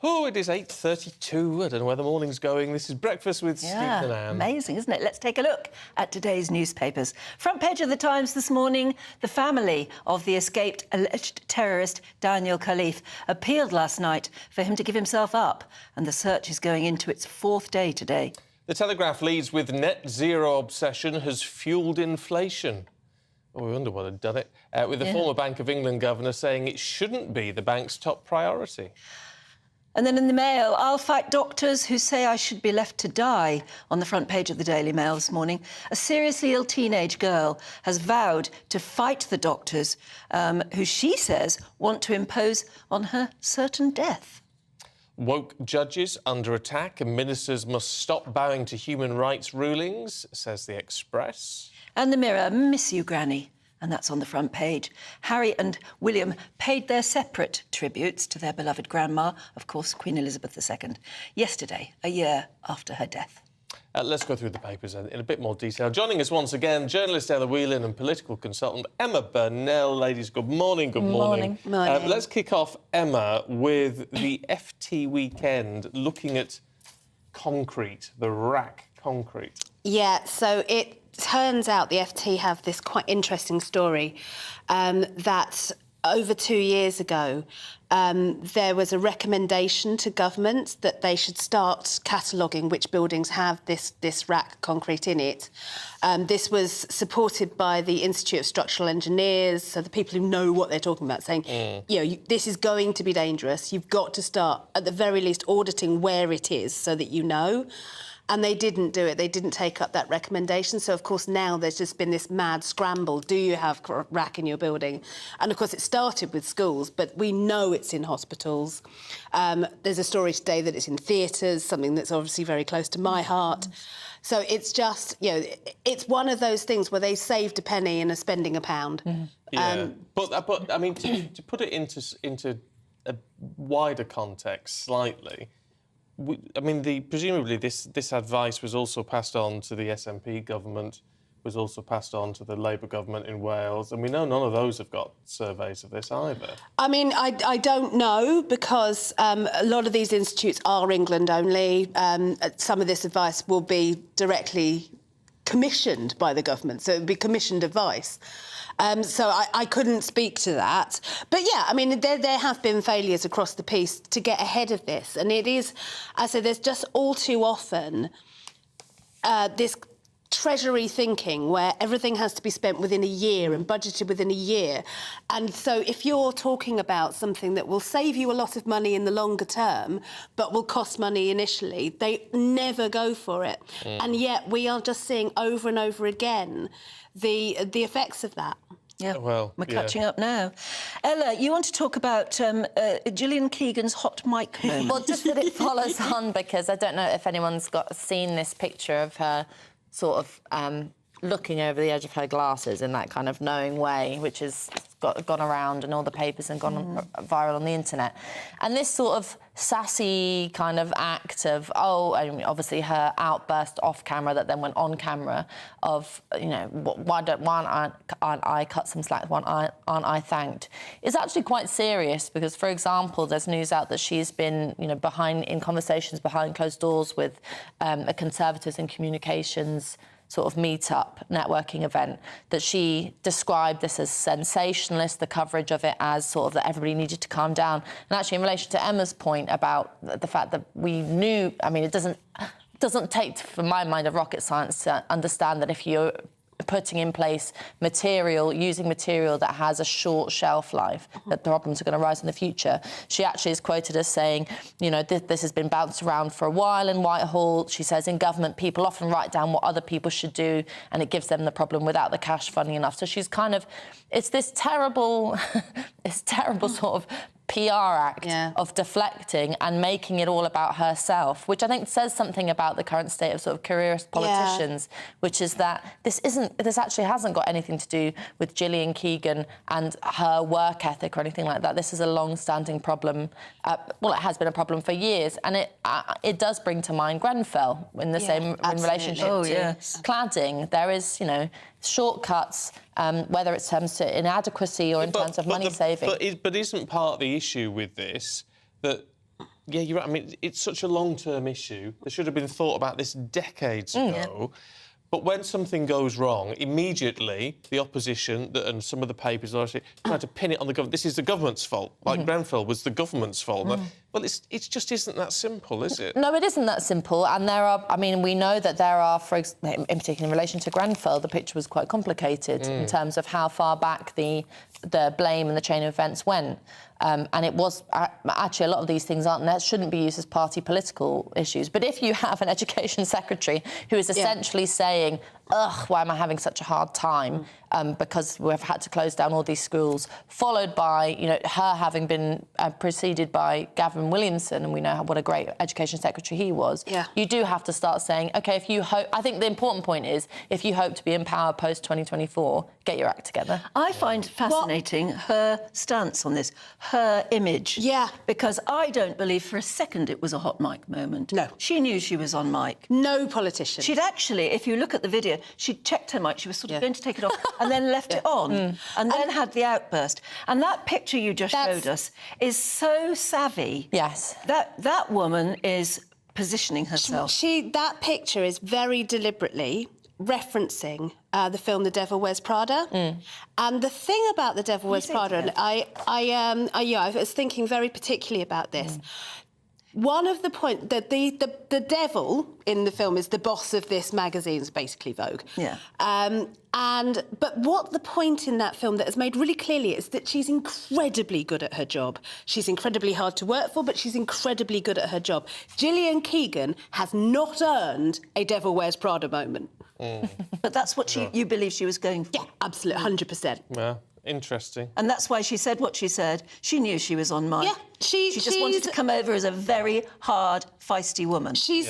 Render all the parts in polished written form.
Oh, it is 8:32. I don't know where the morning's going. This is Breakfast with Stephen and Anne. Amazing, isn't it? Let's take a look at today's newspapers. Front page of the Times this morning, the family of the escaped alleged terrorist Daniel Khalif appealed last night for him to give himself up, and the search is going into its fourth day today. The Telegraph leads with net zero obsession has fuelled inflation. Oh, we wonder what had done it. With the former Bank of England governor saying it shouldn't be the bank's top priority. And then in the Mail, I'll fight doctors who say I should be left to die, on the front page of the Daily Mail this morning. A seriously ill teenage girl has vowed to fight the doctors who she says want to impose on her certain death. Woke judges under attack and ministers must stop bowing to human rights rulings, says the Express. And the Mirror, miss you, Granny. And that's on the front page. Harry and William paid their separate tributes to their beloved grandma, of course, Queen Elizabeth II, yesterday, a year after her death. Let's go through the papers in a bit more detail. Joining us once again, journalist Ella Whelan and political consultant Emma Burnell. Ladies, good morning. Good morning. Morning. Let's kick off, Emma, with the FT weekend, looking at concrete, the rack concrete. Yeah, so it turns out the FT have this quite interesting story that over 2 years ago there was a recommendation to government that they should start cataloguing which buildings have this rack concrete in it. This was supported by the Institute of Structural Engineers, so the people who know what they're talking about, saying, this is going to be dangerous. You've got to start, at the very least, auditing where it is so that you know. And they didn't do it. They didn't take up that recommendation. So, of course, now there's just been this mad scramble. Do you have a rack in your building? And, of course, it started with schools, but we know it's in hospitals. There's a story today that it's in theatres, something that's obviously very close to my heart. So it's just, it's one of those things where they saved a penny and are spending a pound. Yeah, but I mean, to put it into a wider context slightly, presumably this advice was also passed on to the SNP government, was also passed on to the Labour government in Wales, and we know none of those have got surveys of this either. I mean, I don't know, because a lot of these institutes are England only. Some of this advice will be directly commissioned by the government, so it would be commissioned advice. So I couldn't speak to that. But, yeah, I mean, there have been failures across the piece to get ahead of this. And it is, I say, there's just all too often this treasury thinking where everything has to be spent within a year and budgeted within a year. And so if you're talking about something that will save you a lot of money in the longer term but will cost money initially, they never go for it. And yet we are just seeing over and over again the effects of that. Yeah, well, we're catching up now. Ella, you want to talk about Gillian Keegan's hot mic moment? Well, just that it follows on, because I don't know if anyone's seen this picture of her sort of looking over the edge of her glasses in that kind of knowing way, which has gone around in all the papers and gone viral on the internet. And this sort of sassy kind of act of, obviously her outburst off camera that then went on camera of, why aren't I cut some slack, why aren't I thanked, is actually quite serious, because, for example, there's news out that she's been, in conversations behind closed doors with a Conservatives in Communications sort of meet-up, networking event, that she described this as sensationalist, the coverage of it as sort of that everybody needed to calm down. And actually, in relation to Emma's point about the fact that we knew, it doesn't take, from my mind, a rocket science to understand that if you're putting in place using material that has a short shelf life, that problems are going to rise in the future. She actually is quoted as saying, this has been bounced around for a while in Whitehall. She says, in government, people often write down what other people should do, and it gives them the problem without the cash funding enough. So she's kind of, it's this terrible, sort of PR act of deflecting and making it all about herself, which I think says something about the current state of sort of careerist politicians, which is that this actually hasn't got anything to do with Gillian Keegan and her work ethic or anything like that. This is a long-standing problem. It has been a problem for years, and it does bring to mind Grenfell in the same in relationship to cladding. There is, shortcuts, whether it's in terms of inadequacy or in terms of money saving. But isn't part of the issue with this that Yeah, you're right. I mean, it's such a long-term issue. There should have been thought about this decades ago. But when something goes wrong, immediately the opposition and some of the papers are trying to pin it on the government. This is the government's fault. Like Grenfell was the government's fault. Well, it just isn't that simple, is it? No, it isn't that simple. And there are, I mean, we know that there are, in particular in relation to Grenfell, the picture was quite complicated in terms of how far back the blame and the chain of events went. And it was actually a lot of these things shouldn't be used as party political issues. But if you have an education secretary who is essentially saying, ugh, why am I having such a hard time because we've had to close down all these schools, followed by, her having been preceded by Gavin Williamson, and we know what a great education secretary he was. Yeah. You do have to start saying, OK, if you hope... I think the important point is, if you hope to be in power post-2024, get your act together. I find fascinating her stance on this, her image. Yeah. Because I don't believe for a second it was a hot mic moment. No. She knew she was on mic. No politician. She'd actually, if you look at the video, she'd checked her mic. She was sort of going to take it off and then left it on and then had the outburst. And that picture you just showed us is so savvy. Yes. That woman is positioning herself. That picture is very deliberately referencing the film The Devil Wears Prada. And the thing about The Devil Wears Prada, and I was thinking very particularly about this. One of the points that the devil in the film is the boss of this magazine, basically Vogue. Yeah. But what the point in that film that is made really clearly is that she's incredibly good at her job. She's incredibly hard to work for, but she's incredibly good at her job. Gillian Keegan has not earned a Devil Wears Prada moment. But that's what you believe she was going for. Yeah, absolutely, 100%. Yeah, interesting. And that's why she said what she said. She knew she was on mic. Yeah, she just wanted to come over as a very hard, feisty woman. She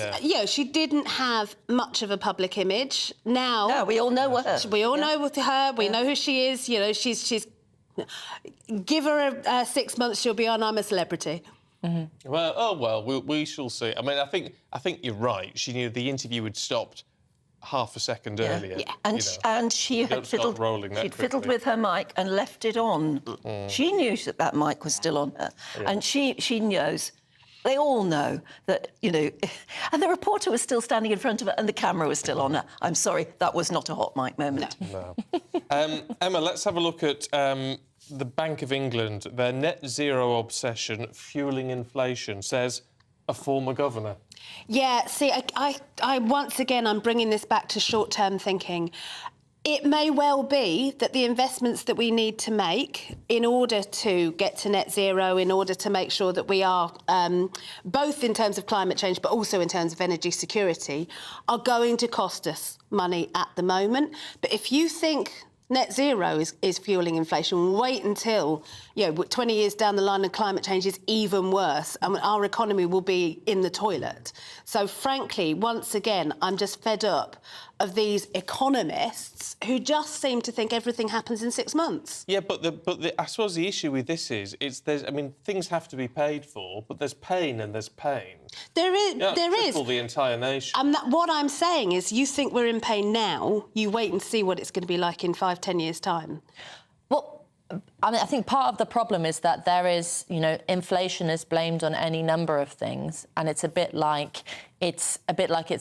didn't have much of a public image. Now... No, we all know her. We all know her. We know who she is. She's... Give her 6 months, she'll be on I'm a Celebrity. Well, we shall see. I mean, I think you're right. She knew the interview had stopped half a second earlier. Yeah. And she had fiddled with her mic and left it on. She knew that mic was still on her. And she knows, they all know that, and the reporter was still standing in front of her and the camera was still on her. I'm sorry, that was not a hot mic moment. No. Emma, let's have a look at the Bank of England. Their net zero obsession, fuelling inflation, says a former governor. Yeah, see, I once again, I'm bringing this back to short-term thinking. It may well be that the investments that we need to make in order to get to net zero, in order to make sure that we are, both in terms of climate change, but also in terms of energy security, are going to cost us money at the moment. But if you think net zero is fueling inflation, wait until 20 years down the line and climate change is even worse. I mean, our economy will be in the toilet. So frankly, once again, I'm just fed up of these economists who just seem to think everything happens in 6 months. Yeah, but I suppose the issue with this is things have to be paid for, but there's pain and there's pain. There is. Cripple the entire nation. And what I'm saying is, you think we're in pain now, you wait and see what it's going to be like in 5-10 years' time. Well, I mean, I think part of the problem is that there is, inflation is blamed on any number of things, and it's a bit like it's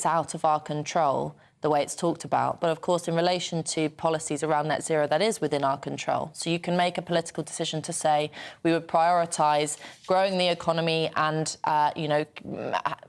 out of our control, the way it's talked about. But of course, in relation to policies around net zero, that is within our control. So you can make a political decision to say we would prioritise growing the economy and,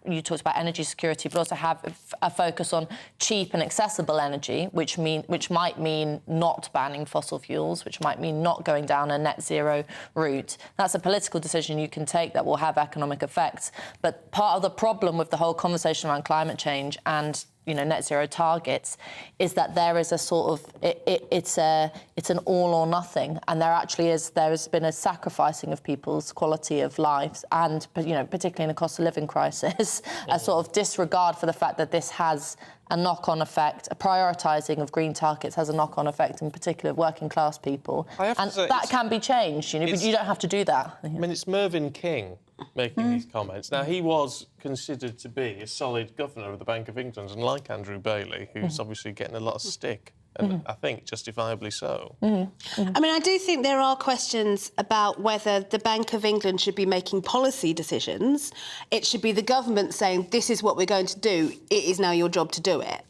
you talked about energy security, but also have a focus on cheap and accessible energy, which might mean not banning fossil fuels, which might mean not going down a net zero route. That's a political decision you can take that will have economic effects. But part of the problem with the whole conversation around climate change and net zero targets is that there is a sort of it's an all or nothing, and there has been a sacrificing of people's quality of lives, and particularly in a cost of living crisis, a sort of disregard for the fact that this has a knock-on effect. A prioritising of green targets has a knock-on effect, in particular of working class people, and that can be changed. But you don't have to do that. I mean, it's Mervyn King making these comments. Now, he was considered to be a solid governor of the Bank of England, and like Andrew Bailey, who's obviously getting a lot of stick and I think justifiably so. I mean, I do think there are questions about whether the Bank of England should be making policy decisions. It should be the government saying, this is what we're going to do, it is now your job to do it.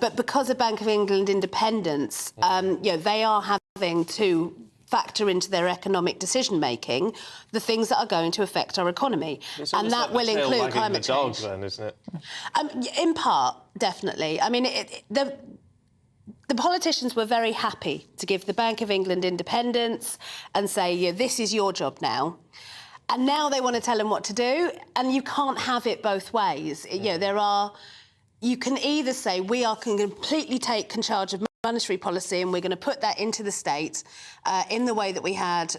But because of Bank of England independence, they are having to factor into their economic decision-making the things that are going to affect our economy. And that will include climate change. The dog, then, isn't it? In part, definitely. I mean, the politicians were very happy to give the Bank of England independence and say, this is your job now. And now they want to tell them what to do, and you can't have it both ways. You can either say, we are can completely take charge of monetary policy and we're going to put that into the state in the way that we had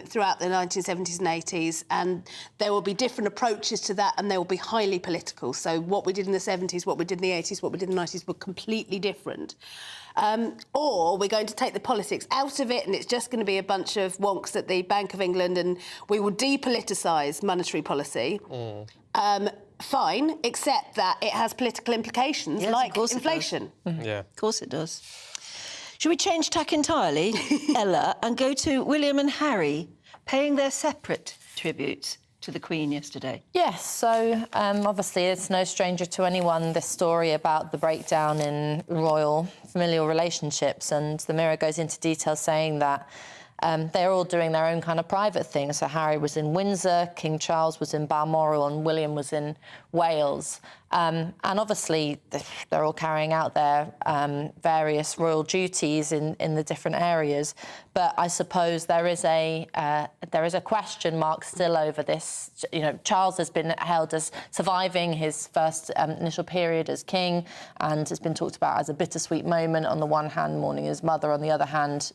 throughout the 1970s and 80s, and there will be different approaches to that and they will be highly political. So what we did in the 70s, what we did in the 80s, what we did in the 90s were completely different. Or we're going to take the politics out of it and it's just going to be a bunch of wonks at the Bank of England and we will depoliticise monetary policy. Fine, except that it has political implications, like inflation. Yeah. Of course it does. Should we change tack entirely, Ella, and go to William and Harry paying their separate tributes to the Queen yesterday? Yes, so obviously it's no stranger to anyone, this story about the breakdown in royal familial relationships, and the Mirror goes into detail saying that they're all doing their own kind of private thing. So Harry was in Windsor, King Charles was in Balmoral and William was in Wales. And obviously they're all carrying out their various royal duties in the different areas. But I suppose there is a question mark still over this. Charles has been held as surviving his first initial period as king, and has been talked about as a bittersweet moment. On the one hand, mourning his mother. On the other hand,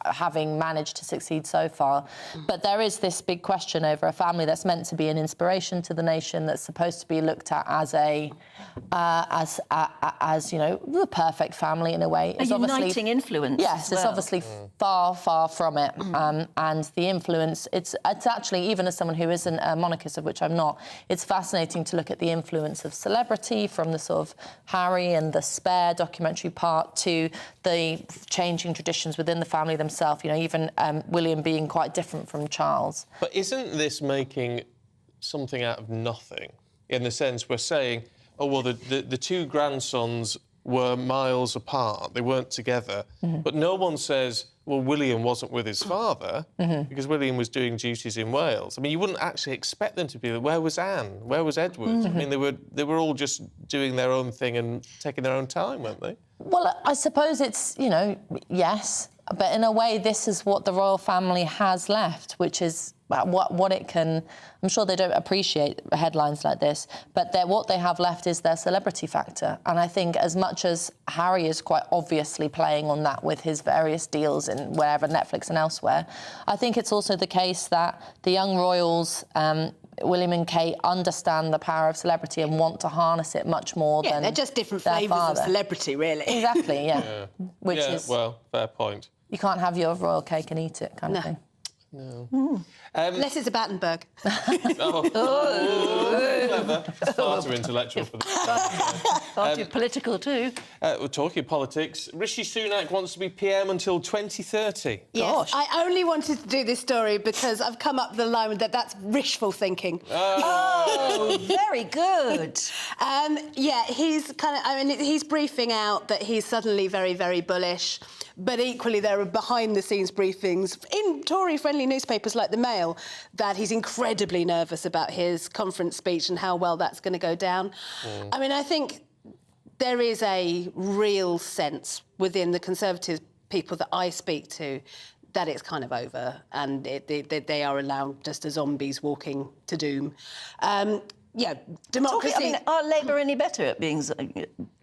having managed to succeed so far. But there is this big question over a family that's meant to be an inspiration to the nation, that's supposed to be looked at as the perfect family in a way. A uniting influence. Yes, it's obviously far from it. And the influence, it's actually, even as someone who isn't a monarchist, of which I'm not, it's fascinating to look at the influence of celebrity, from the sort of Harry and the Spare documentary part to the changing traditions within the family themselves. Even William being quite different from Charles. But isn't this making something out of nothing? In the sense we're saying, oh, well, the two grandsons were miles apart. They weren't together. But no one says, well, William wasn't with his father because William was doing duties in Wales. I mean, you wouldn't actually expect them to be there. Where was Anne? Where was Edward? I mean, they were all just doing their own thing and taking their own time, weren't they? Well, I suppose it's, yes, but in a way, this is what the royal family has left, which is what it can. I'm sure they don't appreciate headlines like this, but what they have left is their celebrity factor. And I think as much as Harry is quite obviously playing on that with his various deals in wherever, Netflix and elsewhere, I think it's also the case that the young royals, William and Kate, understand the power of celebrity and want to harness it much more than they're just different flavours of celebrity, really. Exactly, yeah. Which is, well, fair point. You can't have your royal cake and eat it, kind of thing. No. Unless it's a Battenberg. Clever. Far too intellectual for this. Far too political too. We're talking politics. Rishi Sunak wants to be PM until 2030. Yes, Gosh. I only wanted to do this story because I've come up the line with that's wishful thinking. Oh, very good. He's he's briefing out that he's suddenly very, very bullish. But equally, there are behind-the-scenes briefings in Tory-friendly newspapers like The Mail that he's incredibly nervous about his conference speech and how well that's going to go down. I mean, I think there is a real sense within the Conservative people that I speak to that it's kind of over and they are allowed just as zombies walking to doom. Democracy... are Labour any better at being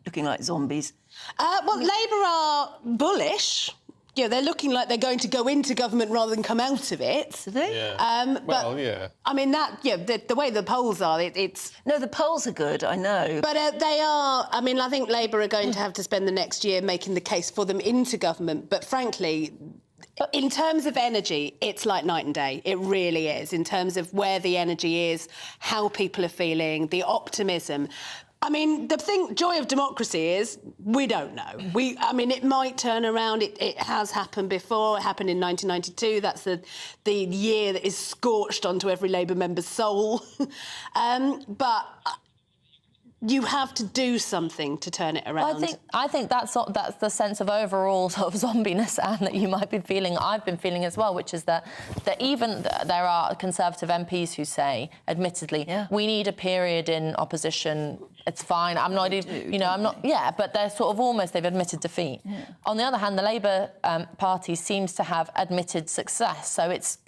looking like zombies? Labour are bullish. They're looking like they're going to go into government rather than come out of it. Do they? Yeah. I mean, the way the polls are, it's... No, the polls are good, I know. But they are... I mean, I think Labour are going to have to spend the next year making the case for them into government. But frankly, in terms of energy, it's like night and day. It really is, in terms of where the energy is, how people are feeling, the optimism. I mean, the joy of democracy is we don't know. I mean, it might turn around. It has happened before. It happened in 1992. That's the year that is scorched onto every Labour member's soul. But you have to do something to turn it around. Well, I think that's the sense of overall sort of zombiness, Anne, that you might be feeling. I've been feeling as well, which is that even there are Conservative MPs who say, admittedly, we need a period in opposition. It's fine. I'm not even, you know, I'm not. Yeah, but they're sort of they've admitted defeat. Yeah. On the other hand, the Labour Party seems to have admitted success. So it's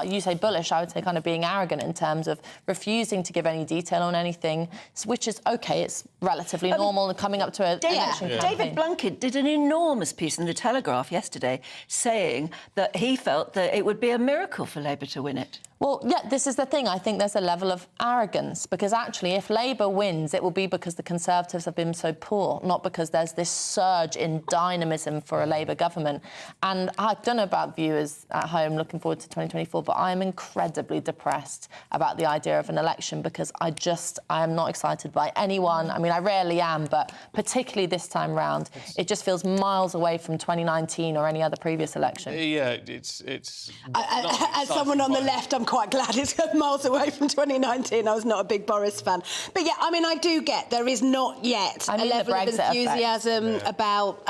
you say bullish, I would say kind of being arrogant in terms of refusing to give any detail on anything, which is OK. It's relatively normal coming up to an election campaign. David Blunkett did an enormous piece in the Telegraph yesterday saying that he felt that it would be a miracle for Labour to win it. Well, yeah, this is the thing. I think there's a level of arrogance because actually if Labour wins, it will be because the Conservatives have been so poor, not because there's this surge in dynamism for a Labour government. And I don't know about viewers at home looking forward to 2024, but I am incredibly depressed about the idea of an election because I am not excited by anyone. I mean, I rarely am, but particularly this time round, it just feels miles away from 2019 or any other previous election. Yeah, it's as someone on the left, I'm quite glad it's miles away from 2019. I was not a big Boris fan. But yeah, I mean, I do get there is not yet a level of enthusiasm about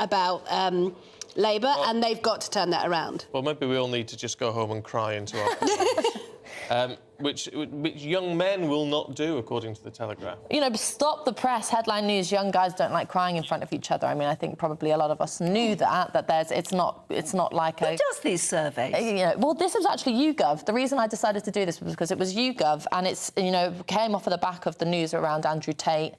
Labour, and they've got to turn that around. Well, maybe we all need to just go home and cry into our which young men will not do, according to the Telegraph. You know, stop the press, headline news, young guys don't like crying in front of each other. I mean, I think probably a lot of us knew that it's not like Who does these surveys? You know, well, this was actually YouGov. The reason I decided to do this was because it was YouGov, and it's, you know, came off of the back of the news around Andrew Tate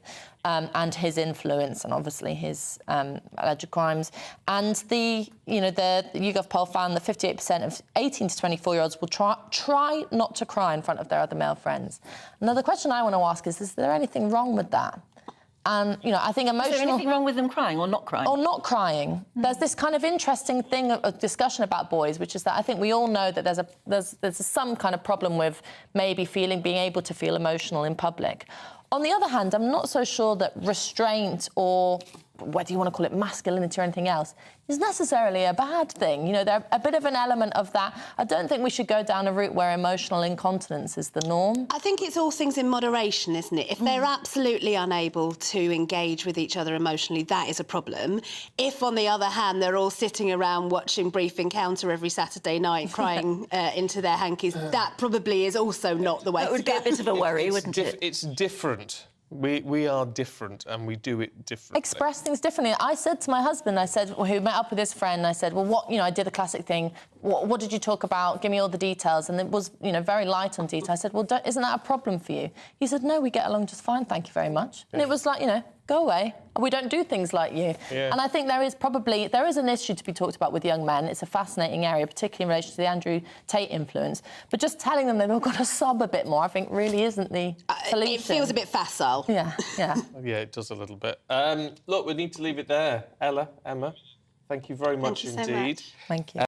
and his influence and obviously his alleged crimes. And the YouGov poll found that 58% of 18 to 24-year-olds will try not to cry in front of their other male friends. Now, the question I want to ask is there anything wrong with that? And, you know, I think emotional... Is there anything wrong with them crying or not crying? Or not crying. There's this kind of interesting thing, a discussion about boys, which is that I think we all know that there's some kind of problem with maybe being able to feel emotional in public. On the other hand, I'm not so sure that restraint or whether you want to call it masculinity or anything else is necessarily a bad thing. You know, there's a bit of an element of that. I don't think we should go down a route where emotional incontinence is the norm. I think it's all things in moderation, isn't it? If they're absolutely unable to engage with each other emotionally, that is a problem. If, on the other hand, they're all sitting around watching Brief Encounter every Saturday night, crying into their hankies, that probably is also not the way to go. That would be a bit of a worry, wouldn't it? It's different. We are different and we do it differently. Express things differently. I said to my husband, who met up with his friend, I said, well, what, you know, I did a classic thing. What did you talk about? Give me all the details. And it was, you know, very light on detail. I said, well, isn't that a problem for you? He said, no, we get along just fine, thank you very much. And it was like, you know, go away. We don't do things like you. Yeah. And I think there is an issue to be talked about with young men. It's a fascinating area, particularly in relation to the Andrew Tate influence. But just telling them they've all got to sob a bit more, I think, really isn't the solution. It feels a bit facile. Yeah, yeah. Yeah, it does a little bit. Look, we need to leave it there. Emma, thank you very much indeed. Thank you.